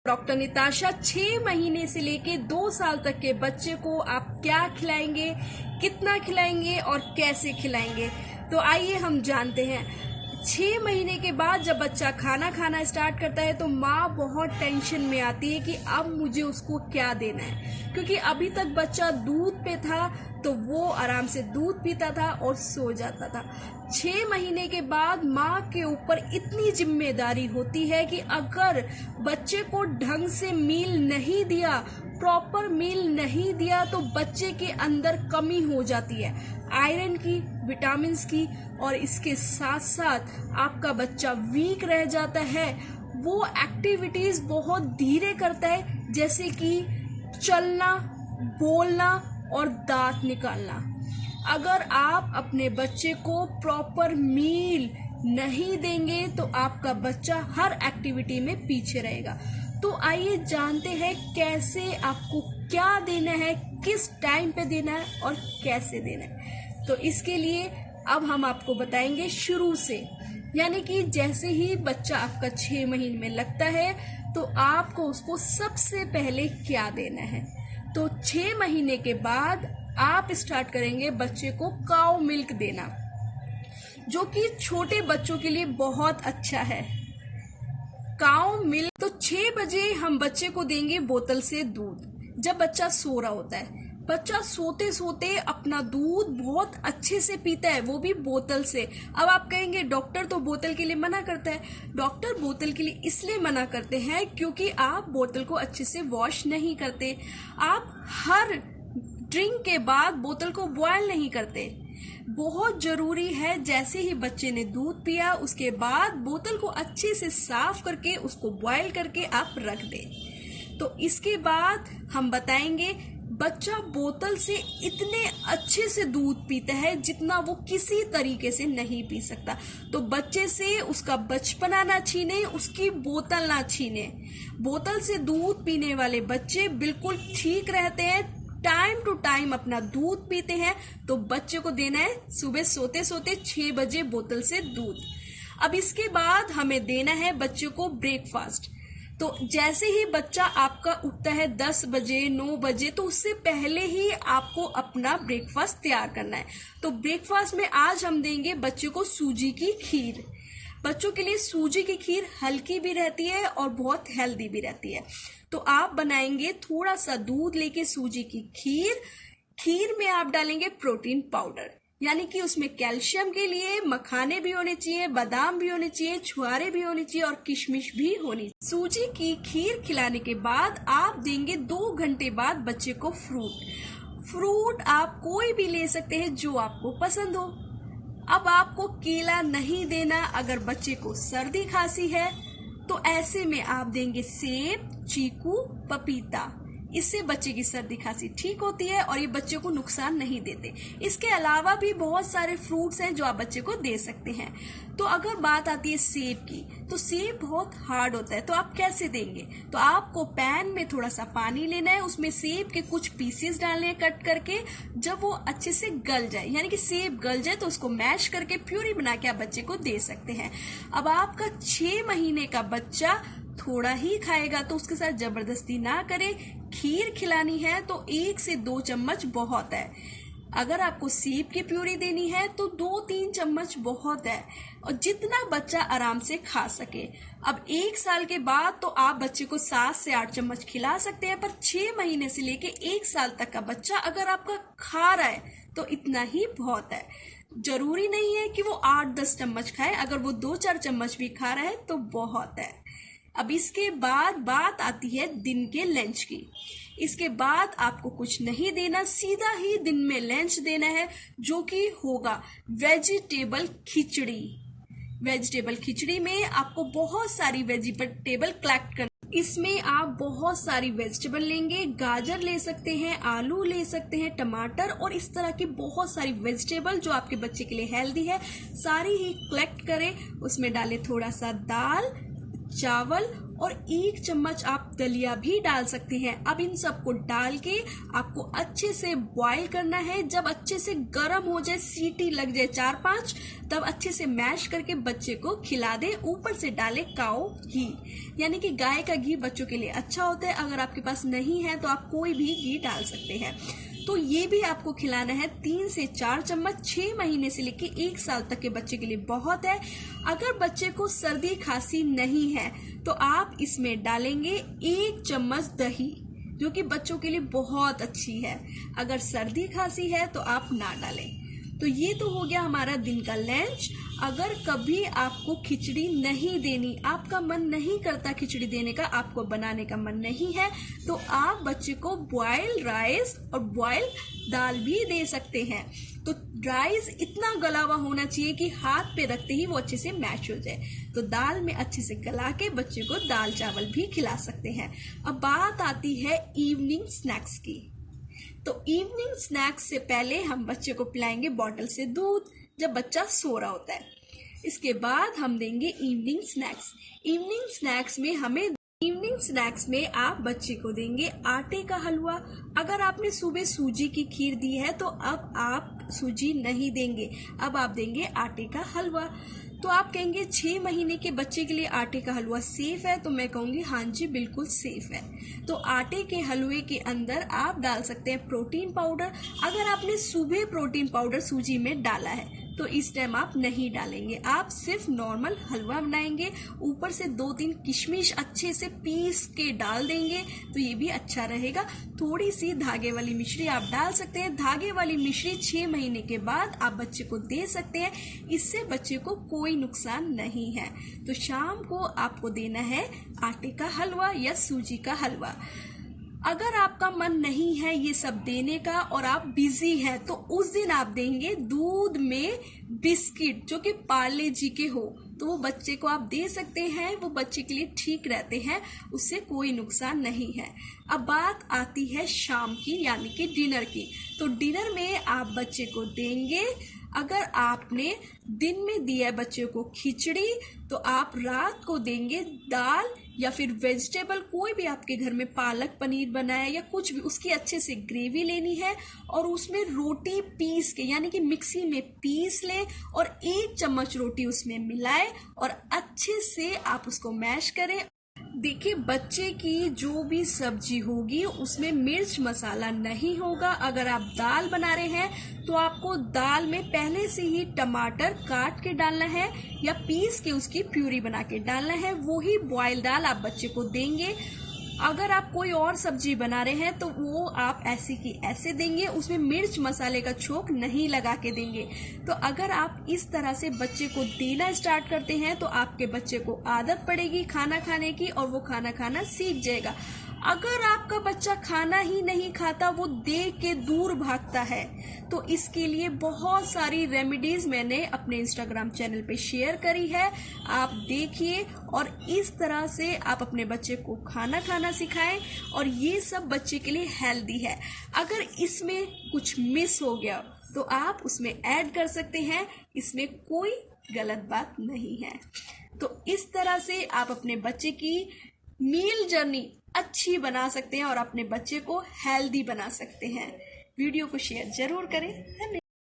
Doctor Nitasha, 6 महीने से लेके 2 साल तक के बच्चे को आप क्या खिलाएंगे, कितना खिलाएंगे और कैसे खिलाएंगे? तो आइए हम जानते हैं। 6 महीने के बाद जब बच्चा खाना खाना स्टार्ट करता है तो माँ बहुत टेंशन में आती है कि अब मुझे उसको क्या देना है, क्योंकि अभी तक बच्चा दूध पे था तो वो आराम से दूध पीता था और सो जाता था। 6 महीने के बाद माँ के ऊपर इतनी जिम्मेदारी होती है कि अगर बच्चे को ढंग से मील नहीं दिया, प्रॉपर मील नहीं दिया, तो बच्चे के अंदर कमी हो जाती है आयरन की, विटामिन्स की, और इसके साथ साथ आपका बच्चा वीक रह जाता है। वो एक्टिविटीज बहुत धीरे करता है, जैसे कि चलना, बोलना और दांत निकालना। अगर आप अपने बच्चे को प्रॉपर मील नहीं देंगे तो आपका बच्चा हर एक्टिविटी में पीछे रहेगा। तो आइए जानते हैं कैसे आपको क्या देना है, किस टाइम पे देना है और कैसे देना है। तो इसके लिए अब हम आपको बताएंगे शुरू से, यानी कि जैसे ही बच्चा आपका 6 महीने में लगता है तो आपको उसको सबसे पहले क्या देना है। तो 6 महीने के बाद आप स्टार्ट करेंगे बच्चे को काऊ मिल्क देना, जो कि छोटे बच्चों के लिए बहुत अच्छा है। काऊ मिल्क तो 6 बजे हम बच्चे को देंगे बोतल से दूध, जब बच्चा सो रहा होता है। बच्चा सोते सोते अपना दूध बहुत अच्छे से पीता है, वो भी बोतल से। अब आप कहेंगे डॉक्टर तो बोतल के लिए मना करता है। डॉक्टर बोतल के लिए इसलिए मना करते हैं क्योंकि आप बोतल को अच्छे से वॉश नहीं करते। आप हर ड्रिंक के बाद बोतल को बॉयल नहीं करते। बहुत जरूरी है जैसे ही बच्चे ने दूध पिया उसके बाद बोतल को अच्छे से साफ करके उसको बॉयल करके आप रख दें। तो इसके बाद हम बताएंगे बच्चा बोतल से इतने अच्छे से दूध पीता है जितना वो किसी तरीके से नहीं पी सकता। तो बच्चे से उसका बचपना ना छीने, उसकी बोतल ना छीने। बोतल से दूध पीने वाले बच्चे बिल्कुल ठीक रहते हैं, टाइम टू टाइम अपना दूध पीते हैं। तो बच्चे को देना है सुबह सोते सोते 6 बजे बोतल से दूध। अब इसके बाद हमें देना है बच्चे को ब्रेकफास्ट। तो जैसे ही बच्चा आपका उठता है 10 बजे 9 बजे, तो उससे पहले ही आपको अपना ब्रेकफास्ट तैयार करना है। तो ब्रेकफास्ट में आज हम देंगे बच्चे को सूजी की खीर। बच्चों के लिए सूजी की खीर हल्की भी रहती है और बहुत हेल्दी भी रहती है। तो आप बनाएंगे थोड़ा सा दूध लेके सूजी की खीर। खीर में आप डालेंगे प्रोटीन पाउडर, यानी कि उसमें कैल्शियम के लिए मखाने भी होने चाहिए, बादाम भी होने चाहिए, छुआरे भी होने चाहिए और किशमिश भी होनी। सूजी की खीर खिलाने के बाद आप देंगे 2 घंटे बाद बच्चे को फ्रूट आप कोई भी ले सकते हैं जो आपको पसंद हो। अब आपको केला नहीं देना अगर बच्चे को सर्दी खांसी है, तो ऐसे में आप देंगे सेब, चीकू, पपीता। इससे बच्चे की सर्दी खांसी ठीक होती है और ये बच्चे को नुकसान नहीं देते। इसके अलावा भी बहुत सारे फ्रूट्स हैं जो आप बच्चे को दे सकते हैं। तो अगर बात आती है सेब की, तो सेब बहुत हार्ड होता है, तो आप कैसे देंगे? तो आपको पैन में थोड़ा सा पानी लेना है, उसमें सेब के कुछ पीसेस डालने हैं कट करके। जब वो अच्छे से गल जाए, यानी कि सेब गल जाए, तो उसको मैश करके प्यूरी बना के आप बच्चे को दे सकते हैं। अब आपका 6 महीने का बच्चा थोड़ा ही खाएगा तो उसके साथ जबरदस्ती ना करें। खीर खिलानी है तो 1 से 2 चम्मच बहुत है। अगर आपको सेब की प्यूरी देनी है तो 2-3 चम्मच बहुत है, और जितना बच्चा आराम से खा सके। अब 1 साल के बाद तो आप बच्चे को 7 से 8 चम्मच खिला सकते हैं, पर 6 महीने से लेके 1 साल तक का बच्चा अगर आपका खा रहा है तो इतना ही बहुत है। जरूरी नहीं है कि वो 8-10 चम्मच खाए, अगर वो 2-4 चम्मच भी खा रहा है तो बहुत है। अब इसके बाद बात आती है दिन के लंच की। इसके बाद आपको कुछ नहीं देना, सीधा ही दिन में लंच देना है, जो कि होगा वेजिटेबल खिचड़ी। वेजिटेबल खिचड़ी में आपको बहुत सारी वेजिटेबल कलेक्ट करना। इसमें आप बहुत सारी वेजिटेबल लेंगे, गाजर ले सकते हैं, आलू ले सकते हैं, टमाटर और इस तरह की बहुत सारी वेजिटेबल जो आपके बच्चे के लिए हेल्दी है, सारी ही कलेक्ट करें। उसमें डालें थोड़ा सा दाल, चावल और 1 चम्मच आप दलिया भी डाल सकते हैं। अब इन सबको डाल के आपको अच्छे से बॉईल करना है। जब अच्छे से गर्म हो जाए, सीटी लग जाए 4-5, तब अच्छे से मैश करके बच्चे को खिला दे। ऊपर से डाले काऊ घी, यानी कि गाय का घी बच्चों के लिए अच्छा होता है। अगर आपके पास नहीं है तो आप कोई भी घी डाल सकते हैं। तो ये भी आपको खिलाना है 3 से 4 चम्मच। 6 महीने से लेके 1 साल तक के बच्चे के लिए बहुत है। अगर बच्चे को सर्दी खांसी नहीं है तो आप इसमें डालेंगे 1 चम्मच दही, जो कि बच्चों के लिए बहुत अच्छी है। अगर सर्दी खांसी है तो आप ना डालें। तो ये तो हो गया हमारा दिन का लंच। अगर कभी आपको खिचड़ी नहीं देनी, आपका मन नहीं करता खिचड़ी देने का, आपको बनाने का मन नहीं है, तो आप बच्चे को बॉयल राइस और बॉयल दाल भी दे सकते हैं। तो राइस इतना गला हुआ होना चाहिए कि हाथ पे रखते ही वो अच्छे से मैश हो जाए। तो दाल में अच्छे से गला के बच्चे को दाल चावल भी खिला सकते हैं। अब बात आती है इवनिंग स्नैक्स की। तो इवनिंग स्नैक्स से पहले हम बच्चे को पिलाएंगे बॉटल से दूध, जब बच्चा सो रहा होता है। इसके बाद हम देंगे इवनिंग स्नैक्स। इवनिंग स्नैक्स में आप बच्चे को देंगे आटे का हलवा। अगर आपने सुबह सूजी की खीर दी है तो अब आप सूजी नहीं देंगे, अब आप देंगे आटे का हलवा। तो आप कहेंगे 6 महीने के बच्चे के लिए आटे का हलवा सेफ है? तो मैं कहूंगी हाँ जी, बिल्कुल सेफ है। तो आटे के हलवे के अंदर आप डाल सकते हैं प्रोटीन पाउडर। अगर आपने सुबह प्रोटीन पाउडर सूजी में डाला है तो इस टाइम आप नहीं डालेंगे, आप सिर्फ नॉर्मल हलवा बनाएंगे। ऊपर से 2-3 किशमिश अच्छे से पीस के डाल देंगे तो ये भी अच्छा रहेगा। थोड़ी सी धागे वाली मिश्री आप डाल सकते हैं। धागे वाली मिश्री 6 महीने के बाद आप बच्चे को दे सकते हैं, इससे बच्चे को कोई नुकसान नहीं है। तो शाम को आपको देना है आटे का हलवा या सूजी का हलवा। अगर आपका मन नहीं है ये सब देने का और आप बिजी हैं तो उस दिन आप देंगे दूध में बिस्किट जो कि पार्ले जी के हो, तो वो बच्चे को आप दे सकते हैं। वो बच्चे के लिए ठीक रहते हैं, उससे कोई नुकसान नहीं है। अब बात आती है शाम की, यानी कि डिनर की। तो डिनर में आप बच्चे को देंगे, अगर आपने दिन में दिया बच्चे को खिचड़ी तो आप रात को देंगे दाल या फिर वेजिटेबल, कोई भी आपके घर में पालक पनीर बना है या कुछ भी, उसकी अच्छे से ग्रेवी लेनी है और उसमें रोटी पीस के, यानी कि मिक्सी में पीस ले और 1 चम्मच रोटी उसमें मिलाए और अच्छे से आप उसको मैश करें। देखिए, बच्चे की जो भी सब्जी होगी उसमें मिर्च मसाला नहीं होगा। अगर आप दाल बना रहे हैं तो आपको दाल में पहले से ही टमाटर काट के डालना है या पीस के उसकी प्यूरी बना के डालना है। वही बॉयल दाल आप बच्चे को देंगे। अगर आप कोई और सब्जी बना रहे हैं तो वो आप ऐसे की ऐसे देंगे, उसमें मिर्च मसाले का छोंक नहीं लगा के देंगे। तो अगर आप इस तरह से बच्चे को देना स्टार्ट करते हैं तो आपके बच्चे को आदत पड़ेगी खाना खाने की और वो खाना खाना सीख जाएगा। अगर आपका बच्चा खाना ही नहीं खाता, वो देख के दूर भागता है, तो इसके लिए बहुत सारी रेमेडीज मैंने अपने इंस्टाग्राम चैनल पे शेयर करी है, आप देखिए और इस तरह से आप अपने बच्चे को खाना खाना सिखाएं और ये सब बच्चे के लिए हेल्दी है। अगर इसमें कुछ मिस हो गया तो आप उसमें ऐड कर सकते हैं, इसमें कोई गलत बात नहीं है। तो इस तरह से आप अपने बच्चे की मील जर्नी अच्छी बना सकते हैं और अपने बच्चे को हेल्दी बना सकते हैं। वीडियो को शेयर जरूर करें। धन्यवाद।